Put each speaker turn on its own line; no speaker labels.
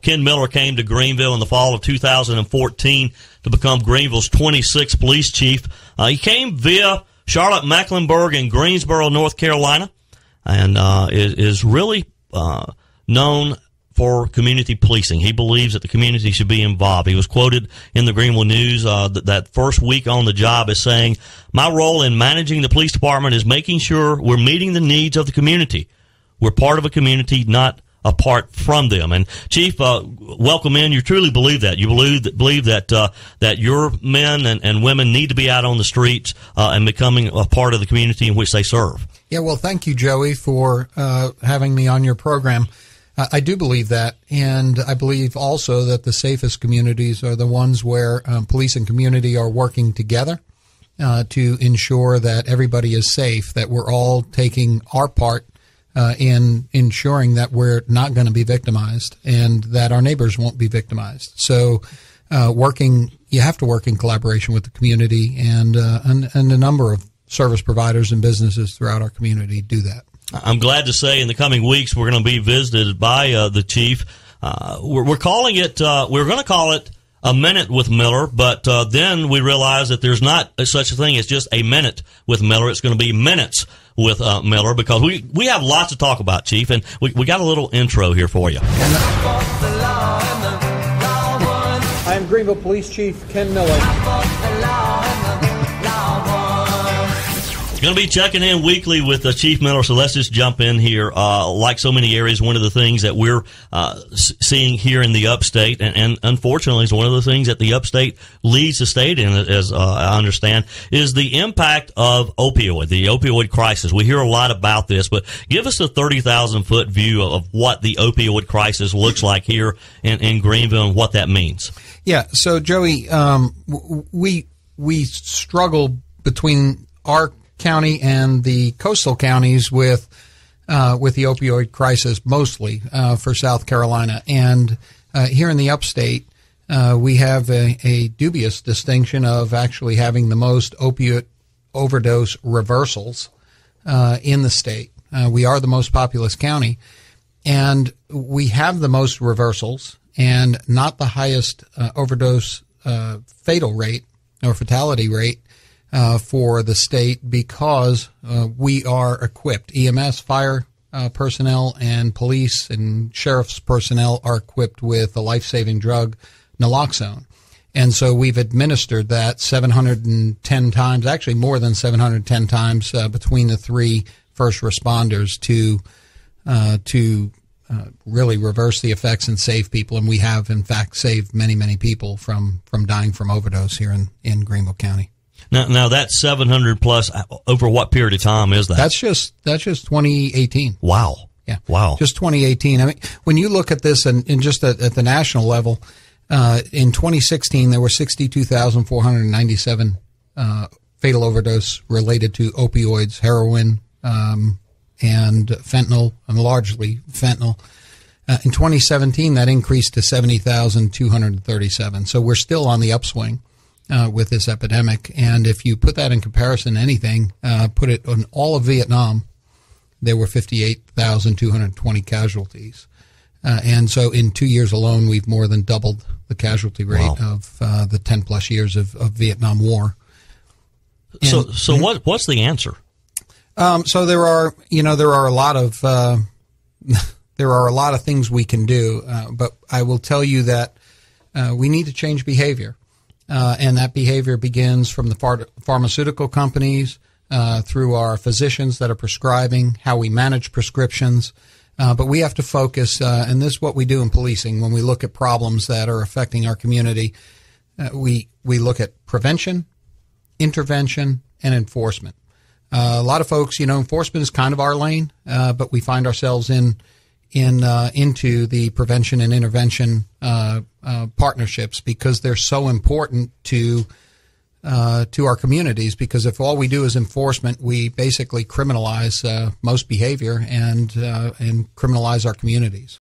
Ken Miller came to Greenville in the fall of 2014 to become Greenville's 26th police chief. He came via Charlotte, Mecklenburg, and Greensboro, North Carolina, and is really known for community policing. He believes that the community should be involved. He was quoted in the Greenville News that first week on the job as saying, "My role in managing the police department is making sure we're meeting the needs of the community. We're part of a community, not apart from them." And Chief, welcome in. You truly believe that. You believe that your men and women need to be out on the streets and becoming a part of the community in which they serve.
Yeah, well, thank you, Joey, for having me on your program. I do believe that, and I believe also that the safest communities are the ones where police and community are working together to ensure that everybody is safe, that we're all taking our part in ensuring that we're not going to be victimized and that our neighbors won't be victimized. So you have to work in collaboration with the community, and a number of service providers and businesses throughout our community do that.
I'm glad to say in the coming weeks we're going to be visited by the chief. We're calling it, we're going to call it a minute with Miller, but then we realize that there's not such a thing as just a minute with Miller. It's going to be minutes with Miller, because we have lots to talk about, Chief, and we got a little intro here for you.
I'm Greenville Police Chief Ken Miller.
Going to be checking in weekly with Chief Miller, so let's just jump in here. Like so many areas, one of the things that we're seeing here in the upstate, and unfortunately is one of the things that the upstate leads the state in, as I understand, is the impact of the opioid crisis. We hear a lot about this, but give us a 30,000-foot view of what the opioid crisis looks like here in Greenville and what that means.
Yeah, so Joey, we struggle between our county and the coastal counties with the opioid crisis, mostly for South Carolina. And here in the upstate, we have a dubious distinction of actually having the most opiate overdose reversals in the state. We are the most populous county, and we have the most reversals and not the highest overdose fatal rate or fatality rate for the state, because we are equipped. EMS, fire personnel, and police and sheriff's personnel are equipped with the life-saving drug naloxone. And so we've administered that 710 times, actually more than 710 times between the three first responders to really reverse the effects and save people. And we have, in fact, saved many, many people from dying from overdose here in Greenville County.
Now that's 700 plus. Over what period of time is that?
That's just 2018.
Wow.
Yeah.
Wow.
Just 2018. I mean, when you look at this and just at the national level, in 2016 there were 62,497 fatal overdose related to opioids, heroin, and fentanyl, and largely fentanyl. In 2017, that increased to 70,237. So we're still on the upswing with this epidemic. And if you put that in comparison to anything, put it on all of Vietnam, there were 58,220 casualties. And so in 2 years alone, we've more than doubled the casualty rate of the 10-plus years of Vietnam War. And,
so what's the answer?
So there are a lot of there are a lot of things we can do, but I will tell you that we need to change behavior, and that behavior begins from the pharmaceutical companies through our physicians that are prescribing, how we manage prescriptions. But we have to focus, and this is what we do in policing when we look at problems that are affecting our community. We look at prevention, intervention, and enforcement. A lot of folks, enforcement is kind of our lane, but we find ourselves into the prevention and intervention partnerships because they're so important to our communities. Because if all we do is enforcement, we basically criminalize most behavior and criminalize our communities.